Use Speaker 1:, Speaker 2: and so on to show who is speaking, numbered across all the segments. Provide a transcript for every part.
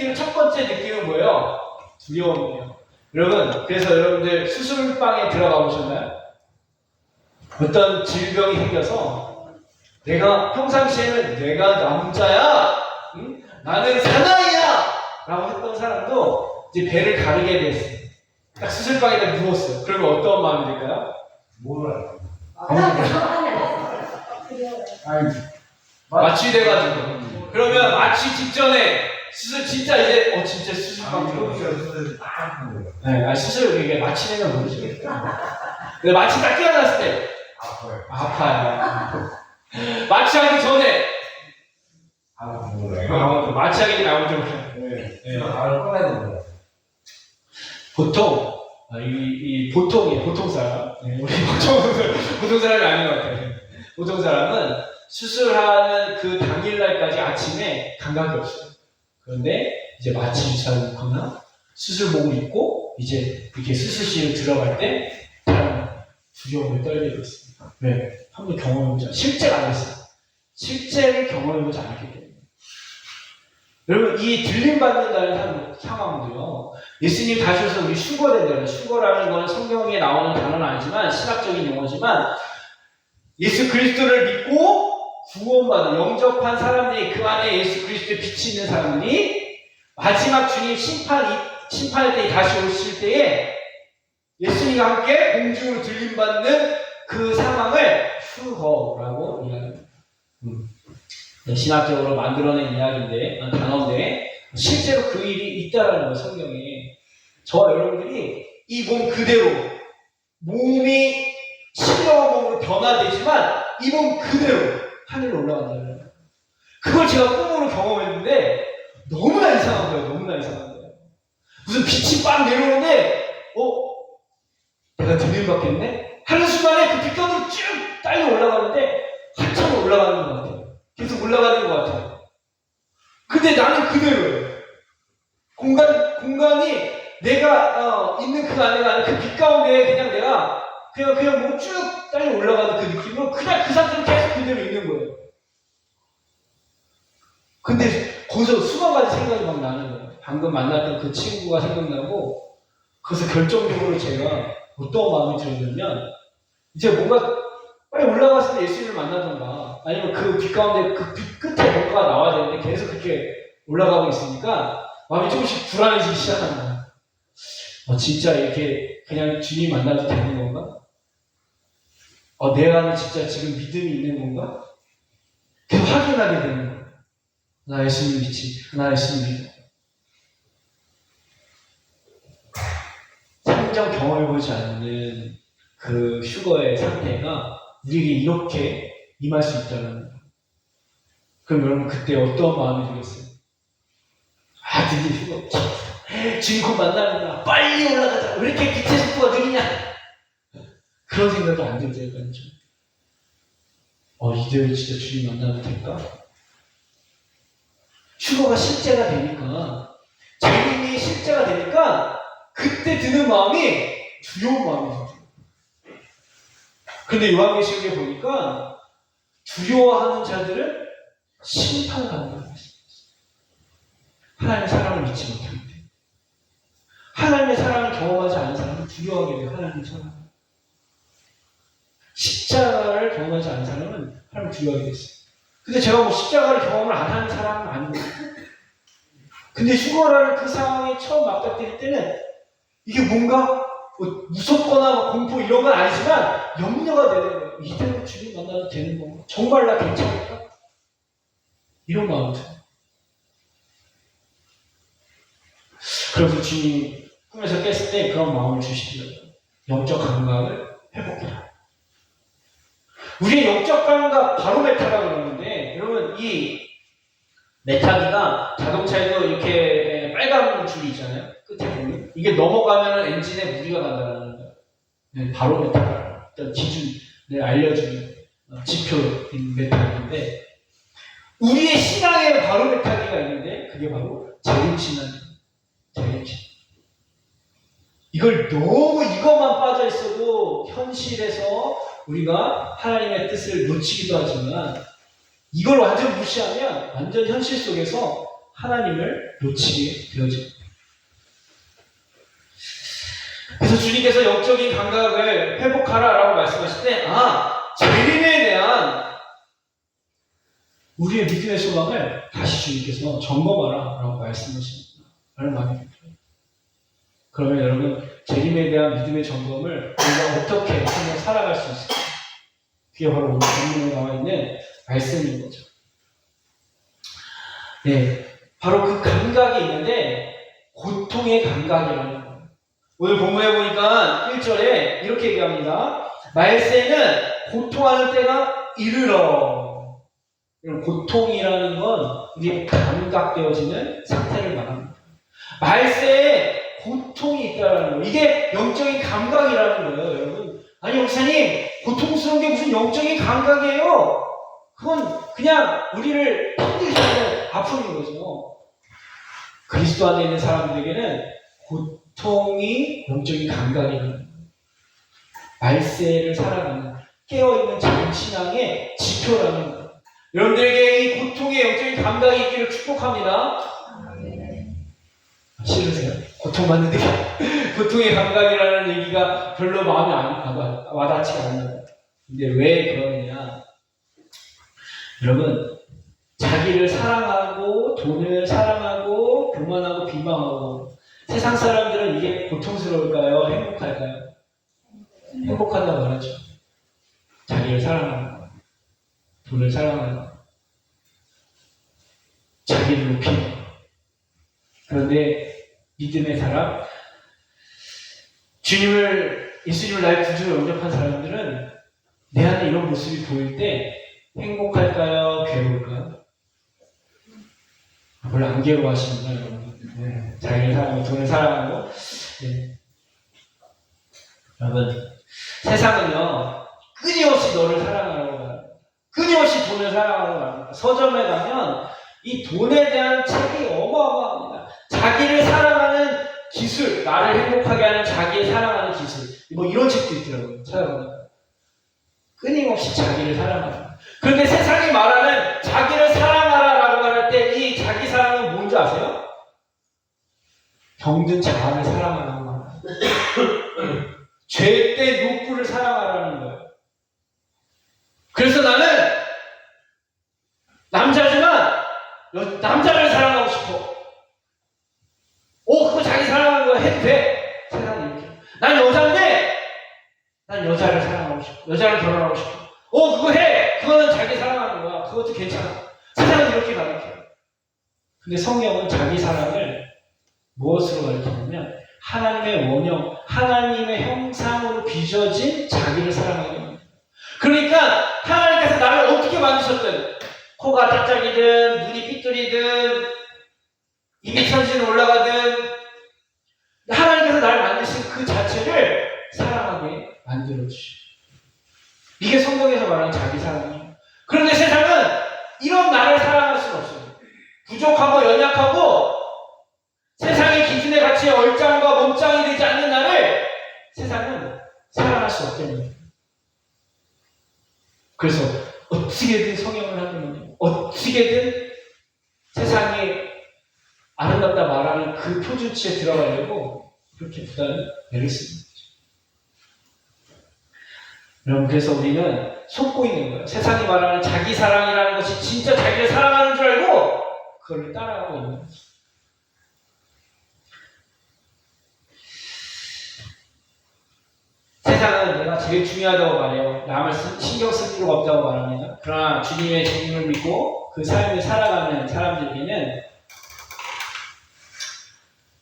Speaker 1: 느끼는 첫 번째 느낌은 뭐예요? 두려움이에요. 여러분, 그래서 여러분들 수술방에 들어가 보셨나요? 어떤 질병이 생겨서 내가 평상시에는 내가 남자야, 응? 나는 사나이야 라고 했던 사람도 이제 배를 가르게 됐어요. 딱 수술방에다 누웠어요. 그러면 어떤 마음이 들까요?
Speaker 2: 뭐라?
Speaker 3: 아니,
Speaker 1: 마취돼가지고. 그러면 마취 직전에 수술 진짜 이제 진짜 수술방 들어오죠. 네, 수술 이게 마취되면 모르죠. 근데 마취 딱 깨어났을 때 아파요. 마취하기 전에 마취하기 전에 아무 좀 보통 보통이에요. 보통 사람. 네, 우리 보통 사람이 아닌 것 같아요. 보통 사람은 수술하는 그 당일날까지 아침에 감각이 없어요. 그런데 이제 마취 주사를 넣거나 수술복을 입고 이제 이렇게 수술실에 들어갈 때 사람은 두려움을 떨게 됐습니다. 왜? 한번 경험해보자. 실제가 안 했어요. 실제를 경험해보지 않았기 때문에. 여러분, 이 들림받는다는 상황도요, 예수님 다시 오셔서 우리 슈거된다는, 슈거라는 건 성경에 나오는 단어는 아니지만 신학적인 용어지만 예수 그리스도를 믿고 구원받은 영접한 사람들이, 그 안에 예수 그리스도의 빛이 있는 사람들이 마지막 주님 심판의 때에 다시 오실 때에 예수님과 함께 공중으로 들림받는 그 상황을 슈거라고 이야기합니다. 신학적으로 만들어낸 이야기인데, 단어인데 실제로 그 일이 있다라는 거예요. 성경에. 저와 여러분들이 이 몸 그대로 몸이 신령한 몸으로 변화되지만 이 몸 그대로 하늘로 올라간다는 거예요. 그걸 제가 꿈으로 경험했는데 너무나 이상한 거예요. 너무나 이상한 거예요. 무슨 빛이 빵 내려오는데 내가 들림받겠네? 하는 순간에 그 빛감으로 쭉 딸려 올라가는데 한참 올라가는 것 같아요. 계속 올라가는 것 같아요. 근데 나는 그대로예요. 공간이 내가 있는 그 안에 그 빛 가운데 그냥 내가 그냥 뭐 쭉 딸려 올라가는 그 느낌으로 그냥 그 상태로 계속 그대로 있는 거예요. 근데 거기서 수만 가지 생각이 막 나는 거예요. 방금 만났던 그 친구가 생각나고, 그래서 결정적으로 제가 어떤 마음이 들었냐면, 이제 뭔가 빨리 올라갔을 때 예수님을 만나던가, 아니면 그 빛 가운데 그 빛 끝에 뭔가가 나와야 되는데 계속 그렇게 올라가고 있으니까 마음이 조금씩 불안해지기 시작하는 거예요. 진짜 이렇게 그냥 주님 만나도 되는 건가? 내 안에 진짜 지금 믿음이 있는 건가? 계속 확인하게 되는 거예요. 나 예수님 믿지, 나 예수님 믿어. 생전 경험해보지 않는 그 슈거의 상태가 우리에게 이렇게 임할 수 있다는 거예요. 그럼 여러분 그때 어떤 마음이 들겠어요? 드디어 슈거 주인공 만나는구나, 빨리 올라가자, 왜 이렇게 빛의 속도가 느리냐, 그런 생각이 안 들죠. 약간 좀 이대로 진짜 주님 만나도 될까? 슈거가 실제가 되니까, 재림이 실제가 되니까 그때 드는 마음이 두려운 마음이 들어요. 근데 요한계시록에 보니까 두려워하는 자들을 심판하는 거예요. 하나님의 사랑을 믿지 못하기 때문에. 하나님의 사랑을 경험하지 않은 사람은 두려워하게 돼요. 하나님의 사랑을. 십자가를 경험하지 않은 사람은 하나님을 두려워하게 됐어요. 근데 제가 십자가를 경험을 안 하는 사람은 아니거든요. 근데 슈거라는 그 상황에 처음 맞닥뜨릴 때는 이게 뭔가 무섭거나 공포 이런 건 아니지만 염려가 되는 거예요. 이대로 주님 만나도 되는 건가? 정말 나 괜찮을까? 이런 마음이 들어요. 그래서 주님 꿈에서 깼을 때 그런 마음을 주시더라고요. 영적 감각을 회복해라. 우리의 영적 감각 바로메타라고 그러는데, 여러분 이 메타기가 자동차에도 이렇게 빨간 줄이 있잖아요. 끝에 보면 이게 넘어가면 엔진에 무리가 간다는 거예요. 네, 바로메타가 어떤 기준을 알려주는 지표인 메타기인데, 우리의 신앙에 바로메타기가 있는데 그게 바로 재림신앙입니다. 재림신. 이걸 너무 이것만 빠져 있어도 현실에서 우리가 하나님의 뜻을 놓치기도 하지만, 이걸 완전 무시하면 완전 현실 속에서 하나님을 놓치게 되어집니다. 그래서 주님께서 영적인 감각을 회복하라라고 말씀하실 때, 재림에 대한 우리의 믿음의 소망을 다시 주님께서 점검하라라고 말씀하십니다. 라는 마음이 듭니다. 그러면 여러분, 재림에 대한 믿음의 점검을 우리가 어떻게 한번 살아갈 수 있을까요? 그게 바로 오늘 본문에 나와 있는 말씀인 거죠. 네, 바로 그 감각이 있는데 고통의 감각이라는 거예요. 오늘 본문에 보니까 1절에 이렇게 얘기합니다. 말세는 고통하는 때가 이르러. 고통이라는 건 우리의 감각되어지는 상태를 말합니다. 말세에 고통이 있다는 거예요. 이게 영적인 감각이라는 거예요, 여러분. 아니, 목사님, 고통스러운 게 무슨 영적인 감각이에요? 그건 그냥 우리를 힘들게 하는 아픔인 거죠. 그리스도 안에 있는 사람들에게는 고통이 영적인 감각이라는 거예요. 말세를 살아가는 깨어있는 정신앙의 지표라는 거예요. 여러분들에게 이 고통의 영적인 감각이 있기를 축복합니다. 싫으세요? 고통받는데 고통의 감각이라는 얘기가 별로 마음에 와닿지가 않는. 근데 왜 그러느냐? 여러분, 자기를 사랑하고 돈을 사랑하고 교만하고 비방하고 세상 사람들은 이게 고통스러울까요? 행복할까요? 행복하다고 말하죠. 자기를 사랑하는 거, 돈을 사랑하는 거, 자기를 높이는 거. 그런데 믿음의 사람, 예수님을 나의 구주로 영접한 사람들은 내 안에 이런 모습이 보일 때 행복할까요? 괴로울까요? 별로 안 괴로워하시는구나, 여러분. 네. 자기를 사랑하고 돈을 사랑하고. 네. 여러분, 세상은요, 끊임없이 너를 사랑하라고 말합니다. 끊임없이 돈을 사랑하라고 말합니다. 서점에 가면 이 돈에 대한 책이 어마어마합니다. 자기를 사랑하는 기술, 나를 행복하게 하는 자기의 사랑하는 기술, 뭐 이런 책도 있더라고요. 찾아보니까. 끊임없이 자기를 사랑하라. 그런데 세상이 말하는 자기를 사랑하라라고 말할 때 이 자기 사랑은 뭔지 아세요? 병든 자아를 사랑하라는 거예요. 죄때 욕구를 사랑하라는 거예요. 그래서 나는 남자지만 남자를 사랑하고 싶어. 그거 자기 사랑하는 거 해도 돼. 세상이 이렇게. 난 여자인데 난 여자를 사랑하고 싶어. 여자를 결혼하고 싶어. 그거 해. 그거는 자기 사랑하는 거야. 그것도 괜찮아. 세상은 이렇게 가르쳐요. 근데 성경은 자기 사랑을 무엇으로 가르치냐면 하나님의 원형, 하나님의 형상으로 빚어진 자기를 사랑하는 거예요. 그러니까 하나님께서 나를 어떻게 만드셨든 코가 짝짝이든 눈이 삐뚤이든 입이 천신 올라가든 하나님께서 나를 만드신 그 자체를 사랑하게 만들어주시고, 이게 성경에서 말하는 자기 사랑이에요. 그런데 세상은 이런 나를 사랑할 수는 없어요. 부족하고 연약하고 세상의 기준에 같이 얼짱과 몸짱이 되지 않는 나를 세상은 사랑할 수 없다는. 그래서 어떻게든 성형을 하면 어떻게든 세상에 아름답다 말하는 그 표준치에 들어가려고 그렇게 부담을 내렸습니다. 여러분, 그래서 우리는 속고 있는 거예요. 세상이 말하는 자기 사랑이라는 것이 진짜 자기를 사랑하는 줄 알고 그걸 따라가고 있는 거죠. 세상은 내가 제일 중요하다고 말해요. 남을 신경 쓸 필요가 없다고 말합니다. 그러나 주님의 재림을 믿고 그 삶을 살아가는 사람들에게는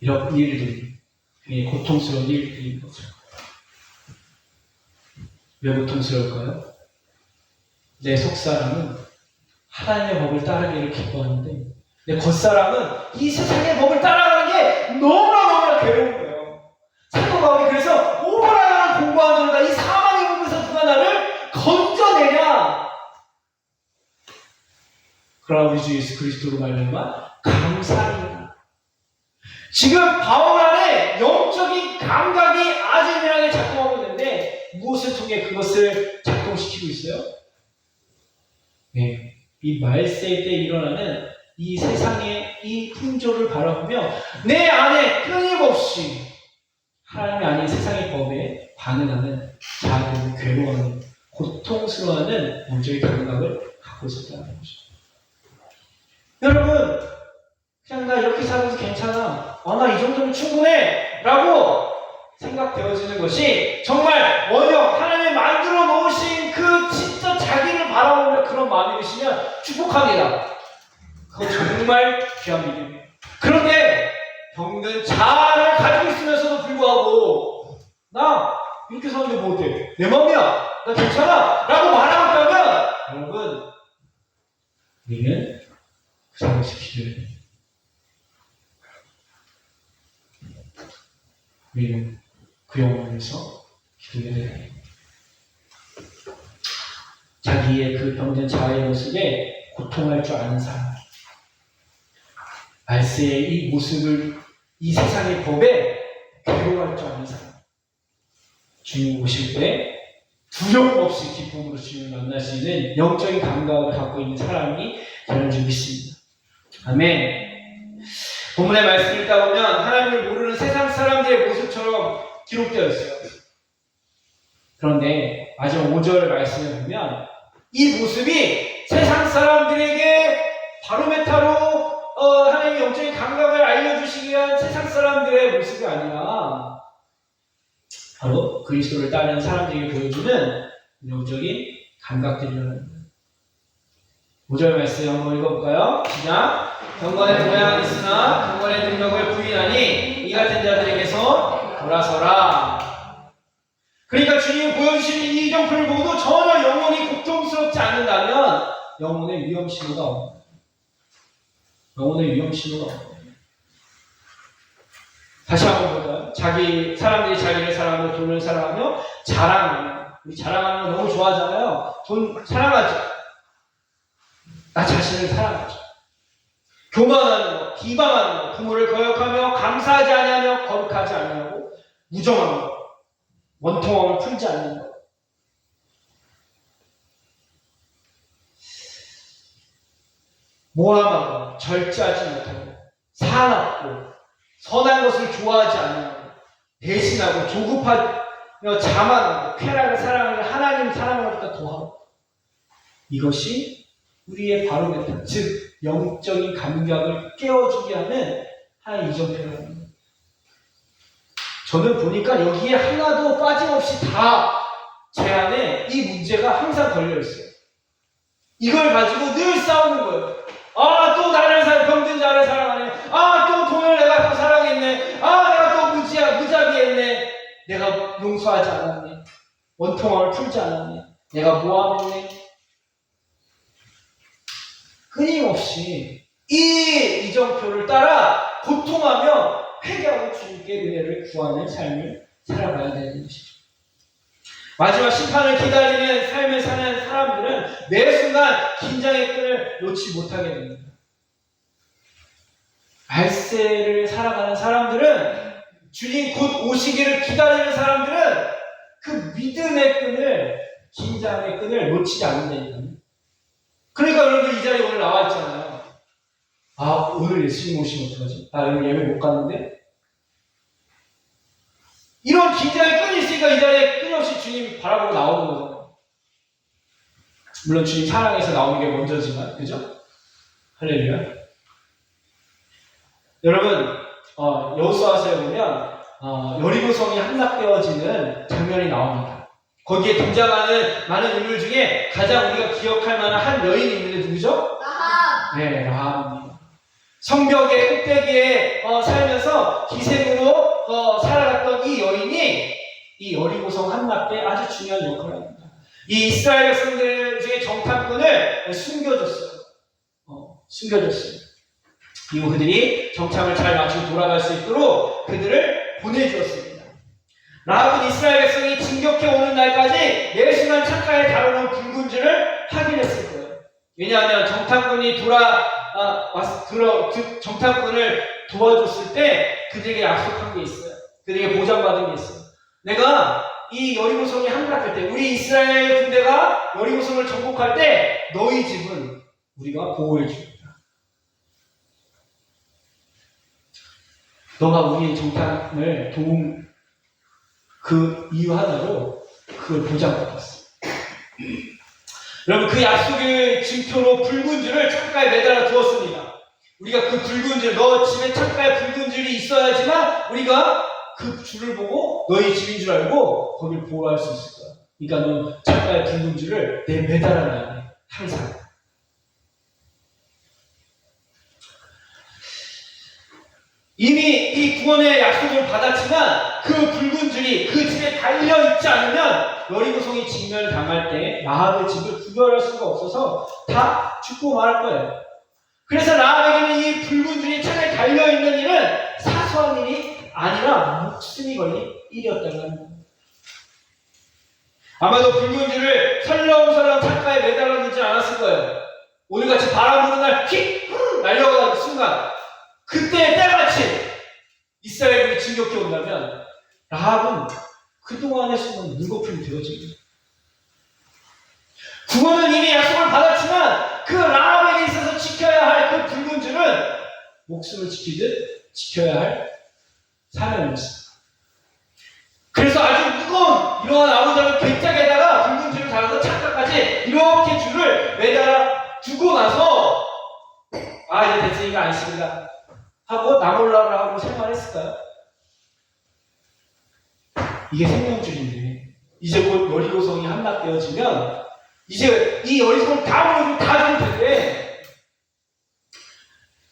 Speaker 1: 이런 일들이, 굉장히 고통스러운 일들인 거죠. 왜 고통스러울까요? 내 속사람은 하나님의 법을 따르기를 기뻐하는데 내 겉사람은 이 세상의 법을 따라가는 게 너무나 괴로운 거예요. 사도 바울이 그래서 오라 공부하노라, 이 사망의 몸에서 누가 나를 건져내냐. 그러나 우리 주 예수 그리스도로 말미암아 감사합니다. 지금 바울 안에 영적인 감각이 아주 예민하게 작동하고 있는데 무엇을 통해 그것을 작동시키고 있어요? 네, 이 말세 때 일어나는 이 세상의 이 풍조를 바라보며 내 안에 끊임없이 하나님이 아닌 세상의 법에 반응하는 자아들은 괴로워하는 고통스러워하는 영적인 감각을 갖고 있었다는 거죠. 여러분, 그냥 나 이렇게 살아서 괜찮아. 나 이 정도면 충분해. 라고 생각되어지는 것이 정말 원형 하나님이 만들어 놓으신 그 진짜 자기를 바라보며 그런 마음이 드시면 축복합니다. 그거 정말 귀한 믿음이에요. 그런데 병든 자아를 가지고 있으면서도 불구하고 나 이렇게 사는데 뭐 어때? 내 마음이야. 나 괜찮아. 라고 말하고 있다면 여러분, 우리는 그 사람을 지키려야 돼. 우리는 그 영혼을 위해서 기도해야 돼. 자기의 그 병든 자아의 모습에 고통할 줄 아는 사람, 말세의 이 모습을 이 세상의 법에 괴로워할 줄 아는 사람, 주님 오실 때 두려움 없이 기쁨으로 주님을 만날 수 있는 영적인 감각을 갖고 있는 사람이 되는 줄 믿습니다. 아멘. 본문의 말씀을 읽다 보면 하나님을 모르는 세상 사람들의 모습처럼 기록되어 있어요. 그런데 마지막 5절 말씀을 보면 이 모습이 세상 사람들에게 바로메타로 하나님의 영적인 감각을 알려주시기 위한 세상 사람들의 모습이 아니라 바로 그리스도를 따르는 사람들에게 보여주는 영적인 감각들이라는 거예요. 5절 말씀 한번 읽어볼까요? 시작. 경건의 모양이 있으나 경건의 능력을 부인하니 이 같은 자들에게서 돌아서라. 그러니까 주님이 보여주시는 이 이정표를 보고도 전혀 영혼이 고통스럽지 않는다면 영혼의 위험 신호가 없는 거예요. 영혼의 위험 신호가 없는 거예요. 다시 한번 볼까요? 사람들이 자기를 사랑하며 돈을 사랑하며 자랑하며, 우리 자랑하는 거 너무 좋아하잖아요. 돈 사랑하죠. 나 자신을 사랑하죠. 교만하는 것, 비방하는 것, 부모를 거역하며 감사하지 아니하며 거룩하지 아니하고 무정한 것, 원통함을 풀지 않는 것. 모함하고 절제하지 못하고 사납고 선한 것을 좋아하지 않는 대신하고 조급하며 자만하고 쾌락을 사랑하는 하나님 사랑하는 것보다 더하고 이것이 우리의 바로메타, 즉 영적인 감각을 깨워주게 하는 하나의 이정표라는 거예요. 저는 보니까 여기에 하나도 빠짐없이 다 제 안에 이 문제가 항상 걸려있어요. 이걸 가지고 늘 싸우는 거예요. 또 나를 병든 자를 사랑하네. 또 돈을 내가 또 사랑했네. 내가 또 무자비했네. 내가 용서하지 않았네. 원통함을 풀지 않았네. 내가 모함했네. 끊임없이 이 이정표를 따라 고통하며 회개하고 주님께 은혜를 구하는 삶을 살아가야 되는 것이죠. 마지막 심판을 기다리는 삶을 사는 사람들은 매 순간 긴장의 끈을 놓지 못하게 됩니다. 말세를 살아가는 사람들은, 주님 곧 오시기를 기다리는 사람들은 그 믿음의 끈을, 긴장의 끈을 놓치지 않는다니까요. 그러니까 여러분들 이 자리에 오늘 나와 있잖아요. 오늘 예수님 오시면 어떡하지? 나 오늘 예배 못 갔는데? 이런 긴장의 끈이 있으니까 이 자리에 끊임없이 주님 바라보고 나오는 거잖아요. 물론 주님 사랑해서 나오는 게 먼저지만, 그죠? 할렐루야. 여러분, 여호수아서에 보면 여리고성이 함락되어지는 장면이 나옵니다. 거기에 등장하는 많은 인물 중에 가장 우리가 기억할 만한 한 여인이 있는데 누구죠? 라합. 네, 라합입니다. 성벽의 꼭대기에 살면서 기생으로 살아갔던 이 여인이 이 여리고성 함락 때 아주 중요한 역할을 합니다. 이 이스라엘 백성들 중에 정탐꾼을 숨겨줬어요. 그리고 그들이 정탐을 잘 마치고 돌아갈 수 있도록 그들을 보내주었습니다. 라합은 이스라엘 백성이 진격해 오는 날까지 매 순간 창가에 달아놓은 붉은줄을 확인했을 거예요. 왜냐하면 정탐꾼이 정탐꾼을 도와줬을 때 그들에게 약속한 게 있어요. 그들에게 보장받은 게 있어요. 내가 이 여리고성이 함락할 때, 우리 이스라엘 군대가 여리고성을 정복할 때 너희 집은 우리가 보호해 주겠다. 너가 우리의 정탐을 도움 그 이유 하나로 그걸 보장받았어. 여러분 그 약속의 증표로 붉은 줄을 창가에 매달아 두었습니다. 우리가 그 붉은 줄, 너 집에 창가에 붉은 줄이 있어야지만 우리가 그 줄을 보고 너희 집인 줄 알고 거기를 보호할 수 있을 거야. 그러니까 너 창가에 붉은 줄을 내 매달아놔야 돼. 항상. 이미 이 구원의 약속을 받았지만 그 붉은 줄이 그 집에 달려있지 않으면 여리고성이 직면당할 때 라합의 집을 구별할 수가 없어서 다 죽고 말할 거예요. 그래서 라합에게는 이 붉은 줄이 창에 달려있는 일은 사소한 일이 아니라 목숨이 걸린 일이었다는 겁니다. 아마도 붉은 줄을 설렁설렁 창가에 매달아두지 않았을 거예요. 오늘같이 바람 부는 날 휙 날려가는 순간 그때 때같이 이스라엘이 진격해 온다면 라합은 그동안의 수는 물거품이 되어집니다. 구원은 이미 약속을 받았지만 그 라합에게 있어서 지켜야 할 그 붉은 줄은 목숨을 지키듯 지켜야 할 사명이었습니다. 그래서 아주 무거운 이러한 아우장을 괴짝에다가 붉은 줄을 달아서 창가까지 이렇게 줄을 매달아 두고 나서 이제 됐으니까 안식이다 하고 나몰라를 하고 생활했을까요? 이게 생명줄인데 이제 곧 여리고성이 함락되어지면 이제 이 여리고성을 다 무너지고 다 죽을 텐데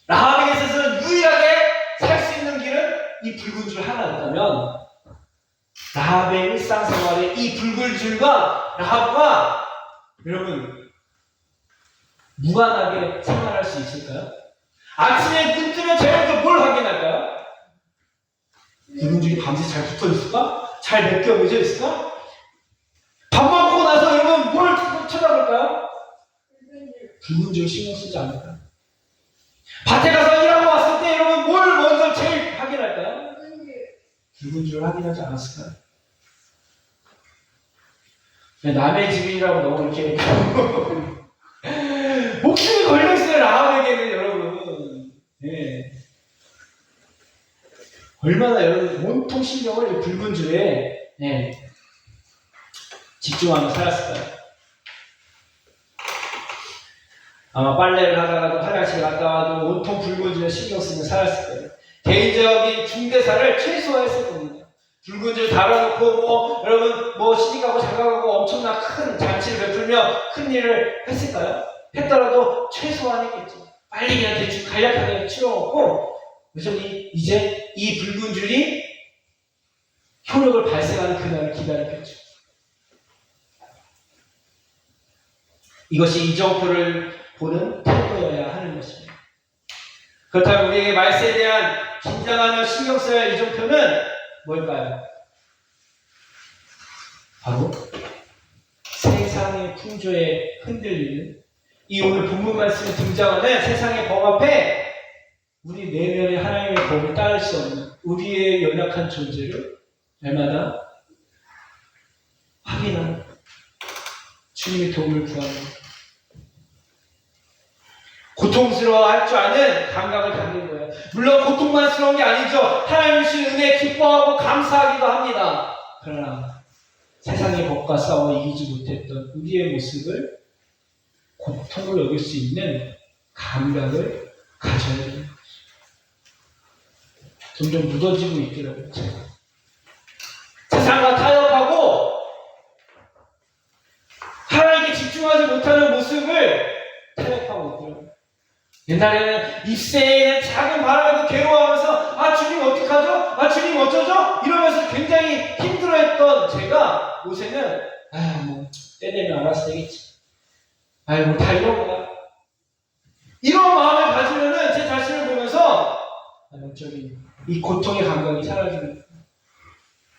Speaker 1: 라합에게 있어서는 유일하게 살 수 있는 길은 이 붉은 줄 하나였다면 라합의 일상생활에 이 붉은 줄과 라합과 여러분 무관하게 생활할 수 있을까요? 아침에 눈 뜨면 제일 먼저 뭘 확인할까요? 붉은 줄이 밤새 잘 붙어 있을까? 잘 벗겨져 있을까? 밥만 먹고 나서 여러분 뭘 쳐다볼까요? 붉은 줄 신경 쓰지 않을까요? 밭에 가서 일하고 왔을 때 여러분 뭘 먼저 제일 확인할까요? 붉은 줄을 확인하지 않았을까요? 남의 집이라고 너무 이렇게 목숨이 걸려있어요. 라합에게는 여러분. 네. 얼마나 여러분 온통 신경을 붉은 줄에 집중하며 살았을까요? 아마 빨래를 하다가도 화장실 갔다 와도 온통 붉은 줄에 신경 쓰며 살았을 거예요. 개인적인 중대사를 최소화했을 겁니다. 붉은 줄 달아놓고 여러분 시집가고 장가가고 엄청난 큰 잔치를 베풀며 큰 일을 했을까요? 했더라도 최소한 했겠죠. 빨리 그냥 대충 간략하게 치워놓고 여전히 이제 이 붉은 줄이 효력을 발생하는 그날을 기다렸겠죠. 이것이 이정표를 보는 태도여야 하는 것입니다. 그렇다면 우리에게 말세에 대한 긴장하며 신경 써야 할 이정표는 뭘까요? 바로 세상의 풍조에 흔들리는 이 오늘 본문 말씀에 등장하는 세상의 범 앞에 우리 내면의 하나님의 법을 따를 수 없는 우리의 연약한 존재를 날마다 확인하는 주님의 도움을 구하는 고통스러워할 줄 아는 감각을 갖는 거예요. 물론 고통만스러운 게 아니죠. 하나님 주신 은혜에 기뻐하고 감사하기도 합니다. 그러나 세상의 법과 싸워 이기지 못했던 우리의 모습을 고통을 여길 수 있는 감각을 가져야 됩니다. 점점 묻어지고 있더라고요. 세상과 타협하고 하나님께 집중하지 못하는 모습을 타협하고 있더라고요. 옛날에는 입새에는 작은 바람에도 괴로워하면서 주님 어떡하죠? 주님 어쩌죠? 이러면서 굉장히 힘들어했던 제가 요새는 때 되면 알아서 되겠지. 다 이런 거야. 이런 마음을 가지면은 제 자신을 보면서 영적인 이 고통의 감각이 사라지는.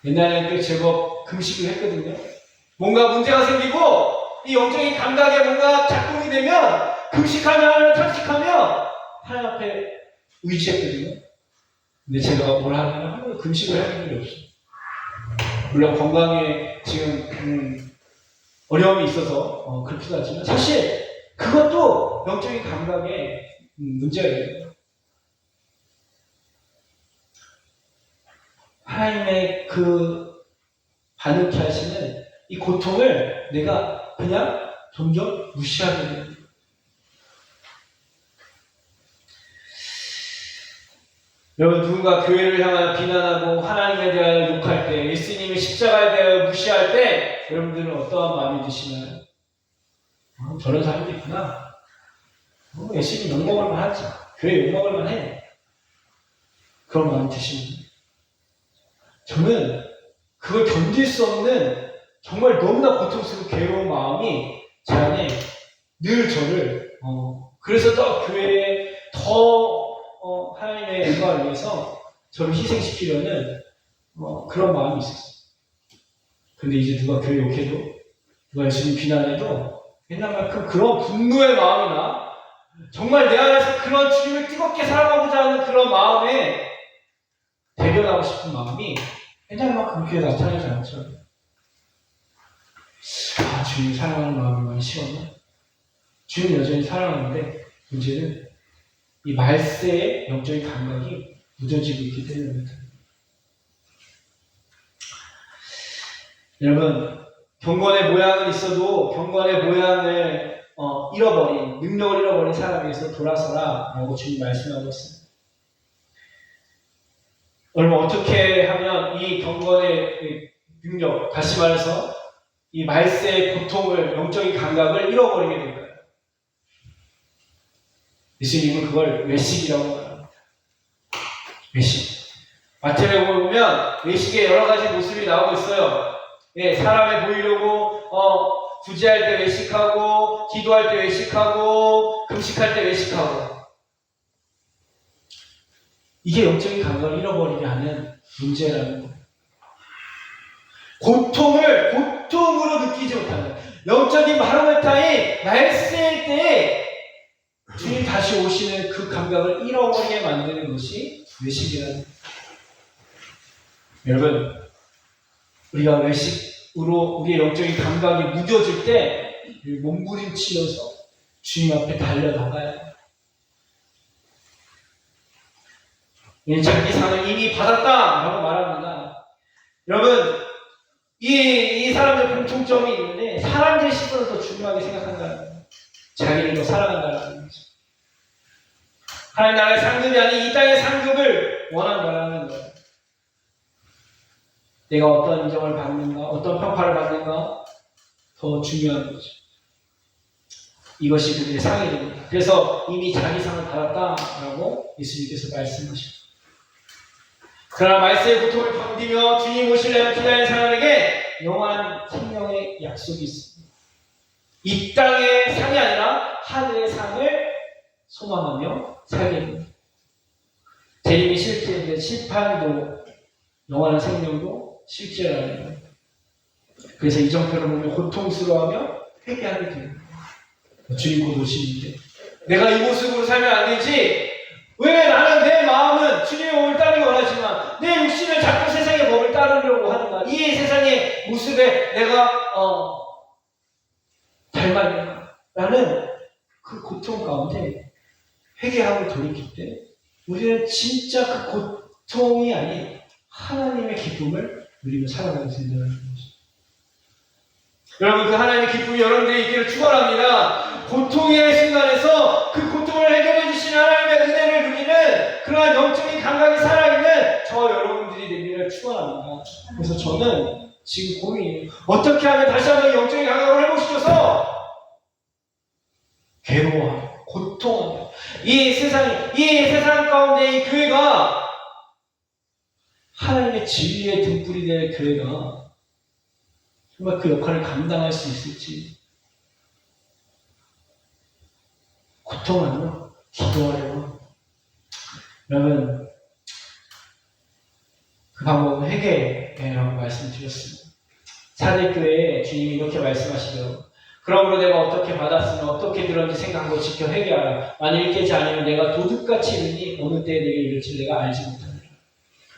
Speaker 1: 옛날에는 꽤 제법 금식을 했거든요. 뭔가 문제가 생기고 이 영적인 감각에 뭔가 작동이 되면 금식하며 탄식하며 하나님 앞에 의지했거든요. 근데 제가 뭘 하냐면 한 번도 금식을 해본 적이 없어요. 물론 건강에 지금 어려움이 있어서 그렇기도 하지만 사실 그것도 영적인 감각에 문제가 있는 거예요. 하나님의 그 반응케 하시는 이 고통을 내가 그냥 점점 무시하게 돼요. 여러분, 누군가 교회를 향하여 비난하고 하나님에 대하여 욕할 때, 예수님의 십자가에 대하여 무시할 때 여러분들은 어떠한 마음이 드시나요? 저런 사람도 있구나. 예수님 욕먹을 만하지. 교회 욕먹을 만해. 그런 마음 드십니다. 저는 그걸 견딜 수 없는 정말 너무나 고통스럽고 괴로운 마음이 제 안에 늘 저를 그래서 더 교회에 더 하나님의 영광을 위해서 저를 희생시키려는 그런 마음이 있었어요. 근데 이제 누가 교회 욕해도 누가 예수님 비난해도 옛날만큼 그런 분노의 마음이나 정말 내 안에서 그런 주님을 뜨겁게 사랑하고자 하는 그런 마음에 대변하고 싶은 마음이 옛날만큼 교회에 나타나지 않죠. 주님 사랑하는 마음이 많이 식었나? 주님 여전히 사랑하는데 문제는 이 말세의 영적인 감각이 무뎌지고 있기 때문입니다. 여러분, 경건의 모양은 있어도 경건의 모양을 잃어버린, 능력을 잃어버린 사람에게서 돌아서라 라고 주님 말씀하고 있습니다. 여러분, 어떻게 하면 이 경건의 능력, 다시 말해서 이 말세의 고통을, 영적인 감각을 잃어버리게 될까요? 예수님은 그걸 외식이라고 말합니다. 외식. 마태복음에 보면 외식의 여러 가지 모습이 나오고 있어요. 사람에 보이려고 구제할 때 외식하고, 기도할 때 외식하고, 금식할 때 외식하고. 이게 영적인 감각을 잃어버리게 하는 문제라는 거예요. 고통을 고통으로 느끼지 못하는 영적인 바로메타인 말세일 때에 주님 다시 오시는 그 감각을 잃어버리게 만드는 것이 외식이라는 거예요. 여러분, 우리가 외식으로 우리의 영적인 감각이 무뎌질 때 몸부림치면서 주님 앞에 달려나가야 해요. 자기 상을 이미 받았다라고 말합니다. 여러분, 이 사람들 공통점이 있는데 사람들의 시선을 더 중요하게 생각한다는 거예요. 자기를 더 사랑한다는 거죠. 하나님 나라의 상급이 아닌 이 땅의 상급을 원한다는 거예요. 내가 어떤 인정을 받는가, 어떤 평가를 받는가 더 중요한 거죠. 이것이 그들의 상이 됩니다. 그래서 이미 자기 상을 받았다라고 예수님께서 말씀하십니다. 그러나 말세의 고통을 견디며 주님 오시려는 기다리는 사람에게 영원한 생명의 약속이 있습니다. 이 땅의 상이 아니라 하늘의 상을 소망하며 살게 됩니다. 재림이 실제인데 심판도 영원한 생명도 실제라는 거예요. 그래서 이 정표를 보면 고통스러워하며 회개하게 됩니다. 주님 곧 오시는데 내가 이 모습으로 살면 안 되지. 왜 나는 내 마음은 주님의 몸을 따르기 원하지만 내 육신을 자꾸 세상의 법을 따르려고 하는가? 이 세상의 모습에 내가 닮았는가? 라는 그 고통 가운데 회개하고 돌이킬 때 우리는 진짜 그 고통이 아닌 하나님의 기쁨을 누리며 살아가게 된다는 것입니다. 여러분, 그 하나님의 기쁨이 여러분들이 있기를 축원합니다. 고통의 순간에서 그 고통을 해결해 주신 하나님의 은혜를 누리는 그러한 영적인 감각이 살아있는 저 여러분들이 되기를 축원합니다. 그래서 저는 지금 고민이에요. 어떻게 하면 다시 한번 영적인 감각을 회복시켜서 괴로워하고 고통하고 이 세상 가운데 이 교회가 하나님의 진리의 등불이 될 교회가 정말 그 역할을 감당할 수 있을지 고통하며 기도하려고. 여러분, 그 방법은 회개라고 말씀드렸습니다. 사대교회에 주님이 이렇게 말씀하시더라고요. 그러므로 내가 어떻게 받았으면 어떻게 들었는지 생각하고 지켜 회개하라. 만일 깨지 않으면 내가 도둑같이 이르니 어느 때에 내게 이를지 내가 알지 못하느라.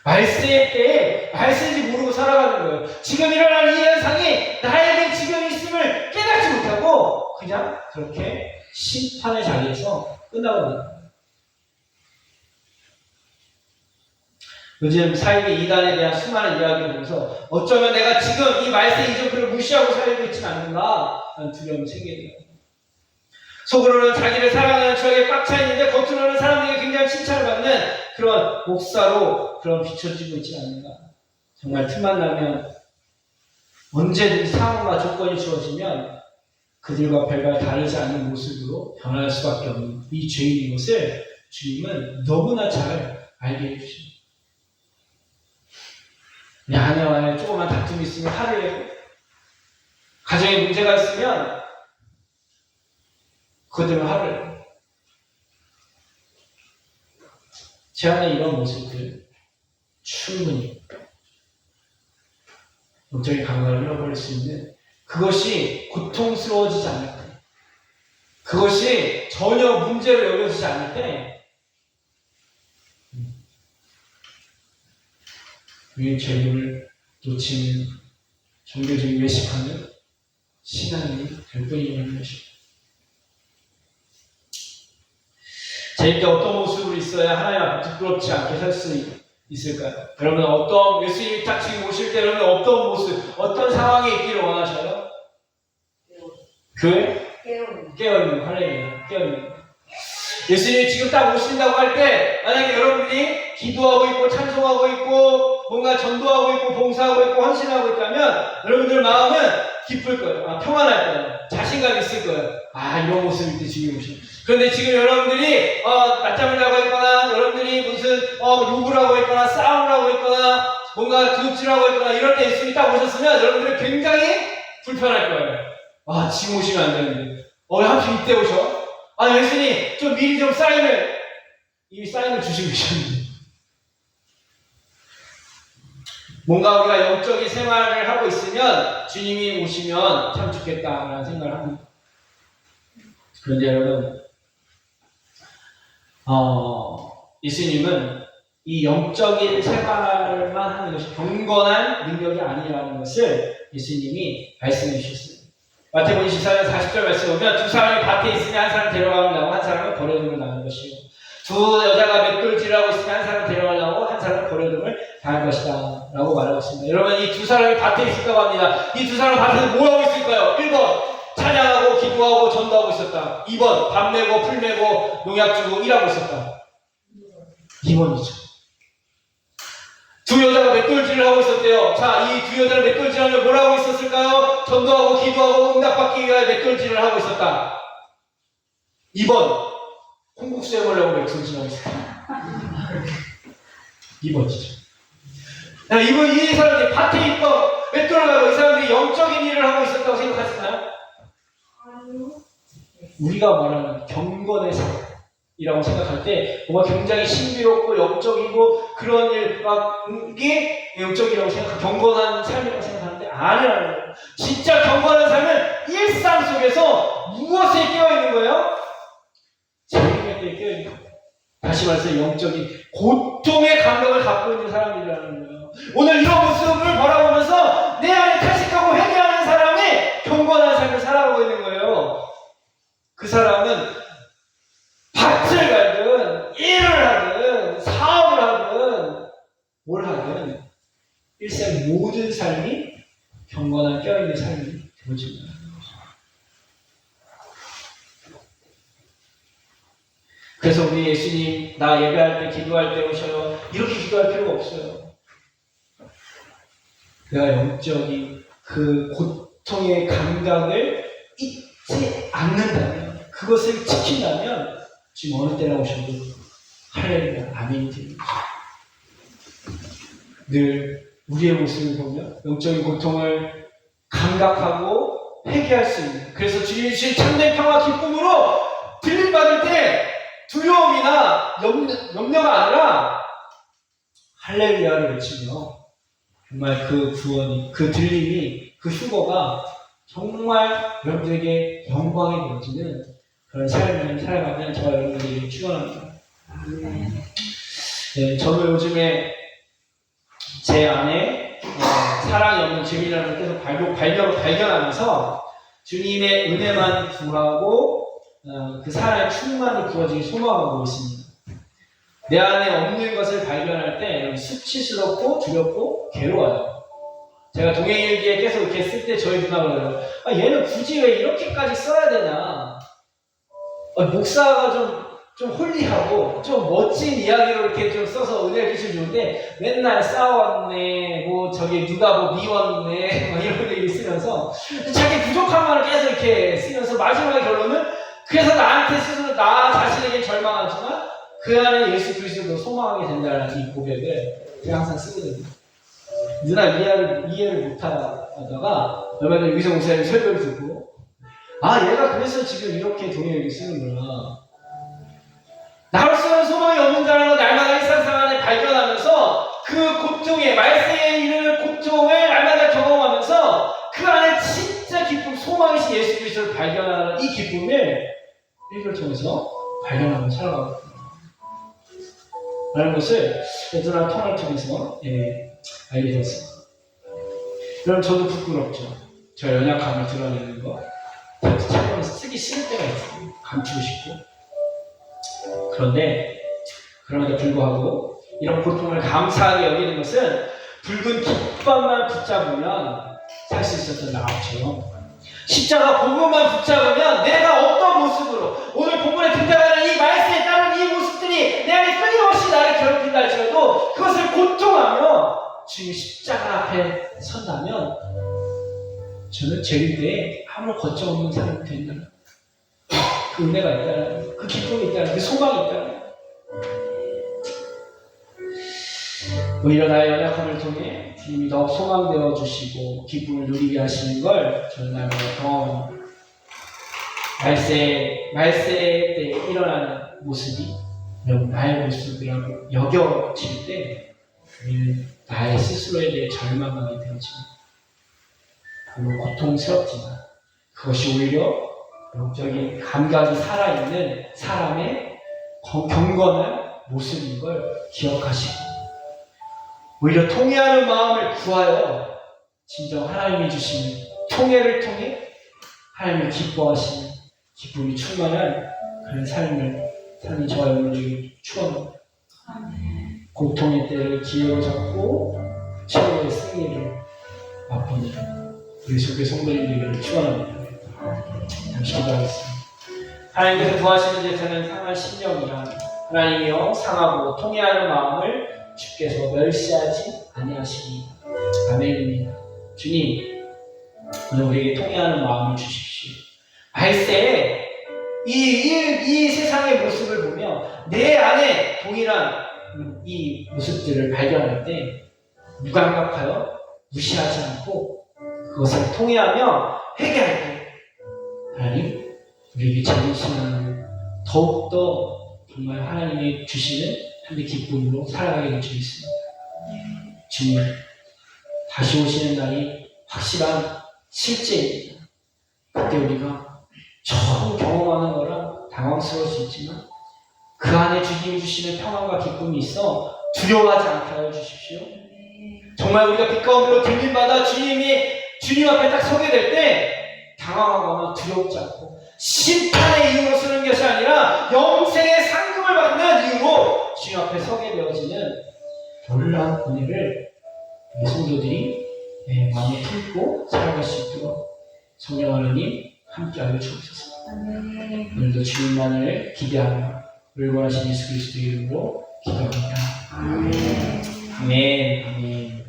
Speaker 1: 말세의 때에 말세인지 모르고 살아가는 거예요. 지금 일어나는 이 현상이 나에게 지금 있음을 깨닫지 못하고 그냥 그렇게 심판의 자리에서 끝나고 나는 거예요. 요즘 사이비 이단에 대한 수많은 이야기를 보면서 어쩌면 내가 지금 이 말세 이정표를 무시하고 살고 있지는 않는가 하는 두려움이 생기게 돼요. 속으로는 자기를 사랑하는 추억에 꽉 차 있는데 겉으로는 사람들에게 굉장히 칭찬을 받는 그런 목사로 그런 비춰지고 있지 않는가. 정말 틈만 나면 언제든지 상황과 조건이 주어지면 그들과 별반 다르지 않는 모습으로 변할 수밖에 없는 이 죄인인 것을 주님은 너무나 잘 알게 해주십니다. 내 아내와의 조그만 다툼이 있으면 화를 내고 가정에 문제가 있으면 그들은 화를 내고 제 안에 이런 모습들 충분히 영적인 감각을 잃어버릴 수 있는 그것이 고통스러워지지 않을 때 그것이 전혀 문제로 여겨지지 않을 때 우리의 죄를 놓치는 종교적인 외식하는 신앙이 될 뿐이라는 것입니다. 제때 어떤 모습으로 있어야 하나님 앞에 부끄럽지 않게 살 수 있을까요? 여러분 어떤 예수님이 딱 지금 오실 때 여러분 어떤 모습, 어떤 상황에 있기를 원하셔요? 교회? 깨어있는 할렐루야 깨어있는 예수님이 지금 딱 오신다고 할 때 만약에 여러분들이 기도하고 있고 찬송하고 있고 뭔가 전도하고 있고 봉사하고 있고 헌신하고 있다면 여러분들 마음은 기쁠 거예요. 평안할 거예요. 자신감 있을 거예요. 이런 모습일 때 주님이 오시네. 그런데 지금 여러분들이 낮잠을 자고 있거나 여러분들이 무슨 욕을 하고 있거나 싸움을 하고 있거나 뭔가 두둑질하고 있거나 이럴 때 예수님이 딱 오셨으면 여러분들이 굉장히 불편할 거예요. 지금 오시면 안 되는데 왜 하필 이때 오셔? 예수님 좀 미리 좀 이미 사인을 주시고 계셨는데 뭔가 우리가 영적인 생활을 하고 있으면 주님이 오시면 참 좋겠다라는 생각을 합니다. 그런데 여러분 예수님은 이 영적인 생활만 하는 것이 경건한 능력이 아니라는 것을 예수님이 말씀해 주셨습니다. 마태복음 24장 40절 말씀 보면 두 사람이 밭에 있으니 한 사람 데려가려고 한 사람은 버려둠을 당할 것이요 두 여자가 맷돌질을 하고 있으니 한 사람 데려가려고 한 사람은 버려둠을 당할 것이다 라고 말하고 있습니다. 여러분 이 두 사람이 밭에 있었다고 합니다. 이 두 사람은 밭에서 뭐 하고 있을까요? 1번 찬양하고 기도하고 전도하고 있었다. 2번 밥 메고 풀 메고 농약 주고 일하고 있었다. 2번이죠. 두 여자가 맷돌질을 하고 있었대요. 자, 이 두 여자는 맷돌질하면 뭘 하고 있었을까요? 전도하고 기도하고 응답받기 위해 맷돌질을 하고 있었다. 2번 콩국수 해보려고 맷돌질하고 있었다. 2번이죠. 이 사람들이 밭에 있고 맷돌을 가고 이 사람들이 영적인 일을 하고 있었다고 생각하시나요? 우리가 말하는 경건의 삶이라고 생각할 때 뭔가 굉장히 신비롭고 영적이고 그런 일이 영적이라고 경건한 삶이라고 생각하는데 아니라는 거예요. 진짜 경건한 삶은 일상 속에서 무엇에 깨어있는 거예요? 재림의 때에 깨어있는 거예요. 다시 말해서 영적인 고통의 감각을 갖고 있는 사람이라는 거예요. 오늘 이런 모습을 바라보면서 내 안에 탄식하고 회개하는 사람이 경건한 삶을 살아가고 있는 거예요. 그 사람은 밭을 가든 일을 하든 사업을 하든 뭘 하든 일생 모든 삶이 경건한 껴있는 삶이 되어집니다. 그래서 우리 예수님 나 예배할 때 기도할 때 오셔요. 이렇게 기도할 필요가 없어요. 내가 영적인 그 고통의 감각을 잊지 않는다면 그것을 지킨다면 지금 어느 때나 오셔도 할렐루야 아멘이 됩니다. 늘 우리의 모습을 보면 영적인 고통을 감각하고 회개할 수 있는 그래서 주님이 주신 참된 평화 기쁨으로 들림받을 때 두려움이나 염려가 아니라 할렐루야를 외치며 정말 그 구원이, 그 들림이, 그 휴거가 정말 여러분들에게 영광이 되어지는 그런 삶을 살아가는 저와 여러분들이 축원합니다. 네, 저도 요즘에 제 안에 사랑이 없는 죄이라는 걸 계속 발견하면서 주님의 은혜만 구하고 그 사랑의 충만이 부어지기 소망하고 있습니다. 내 안에 없는 것을 발견할 때 안에 수치스럽고 두렵고 괴로워요. 제가 동행일기에 계속 이렇게 쓸 때 저희 누나가 그래요. 얘는 굳이 왜 이렇게까지 써야 되나? 목사가 좀 홀리하고 좀 멋진 이야기로 이렇게 좀 써서 은혜를 주시면 좋은데 맨날 싸웠네, 저기 누가 미웠네, 이런 얘기 쓰면서 자기 부족한 말을 계속 이렇게 쓰면서 마지막에 결론은 그래서 나한테 스스로 나 자신에게 절망하지만 그 안에 예수 그리스도도 소망하게 된다는 이 고백을 제가 항상 쓰거든요. 누나 이해를 못하다가 얼마 전에 유성 목사님 설교를 듣고 얘가 그래서 지금 이렇게 동의를 쓰는구나. 나로서는 소망이 없는 자라는 걸 날마다 일상생활 안에 발견하면서 그 고통에 말세에 이르는 고통을 날마다 경험하면서 그 안에 진짜 기쁨, 소망이신 예수 그리스도를 발견하는 이 기쁨을 일기를 통해서 발견하고 살아가거든요. 라는 것을 애들랑 통화를 통해서 알게 되었습니다. 그럼 저도 부끄럽죠. 저 연약함을 드러내는 거. 제가 쓰기 싫을 때가 있어요. 감추고 싶고. 그런데 그럼에도 불구하고 이런 고통을 감사하게 여기는 것은 붉은 깃발만 붙잡으면 살 수 있었던 나처럼 십자가 복음만 붙잡으면 내가 어떤 모습으로 오늘 본문에 등장하는 이 말씀에 따른 이 모습들이 내 안에 끊임없이 나를 괴롭힌다 할지라도 그것을 고통하며 주님 십자가 앞에 선다면 저는 죄일 때에 아무 걱정 없는 사람이 된다는 그 은혜가 있다는 그 기쁨이 있다는 그 소망이 있다는 오히려 나의 연약함을 통해 주님이 더 소망되어 주시고 기쁨을 누리게 하시는 걸 저는 날마다 경험합니다. 말세 때 일어나는 모습이 나의 모습이라고 여겨질 때 나의 스스로에 대해 절망하게 되어지는 별로 고통스럽지만 그것이 오히려 영적인 감각이 살아있는 사람의 경건한 모습인 걸 기억하시고 오히려 통회하는 마음을 구하여 진정 하나님이 주시는 통회를 통해 하나님을 기뻐하시는 기쁨이 충만한 그런 삶을 사는 저와 여러분들에게 축원합니다. 고통의 때를 기회로 잡고 최후의 승리를 맛보는 우리 속의 성도님들에게 축원합니다. 잠시 기도하겠습니다. 하나님께서 구하시는 데서는 상한 심령이라 하나님이여 상하고 통회하는 마음을 주께서 멸시하지 아니하시니 아멘입니다. 주님 오늘 우리에게 통회하는 마음을 주십시오. 말세에 이 세상의 모습을 보며 내 안에 동일한 이 모습들을 발견할 때 무감각하여 무시하지 않고 그것을 통회하며 회개할 때 하나님 우리에게 전신하는 더욱더 정말 하나님이 주시는 하나님의 기쁨으로 살아가게 될 줄 믿습니다. 주님 다시 오시는 날이 확실한 실제입니다. 그때 우리가 처음 경험하는 거라 당황스러울 수 있지만 그 안에 주님이 주시는 평안과 기쁨이 있어 두려워하지 않게 하여 주십시오. 정말 우리가 빛 가운데로 들림마다 주님 앞에 딱 서게 될 때 당황하거나 두렵지 않고 심판의 이유로 쓰는 것이 아니라 영생의 상급을 받는 이유로 주님 앞에 서게 되어지는 놀라운 은혜를 우리 성도들이 마음에 품고 살아갈 수 있도록 성령 하나님 함께하여 주옵소서. 오늘도 주님만을 기대하며 우리를 원하신 예수 그리스도의 이름으로 기도합니다. 아멘. 아멘.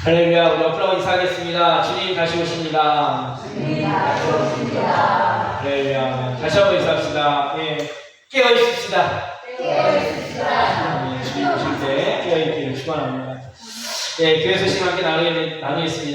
Speaker 1: 할렐루야. 우리 옆으로 인사하겠습니다. 주님 다시 오십니다. 할렐루야. 다시 한번 인사합시다. 깨어 있읍시다. 주님 오실 때 깨어 있기를 축원합니다. 교회 소식 함께 나누겠습니다.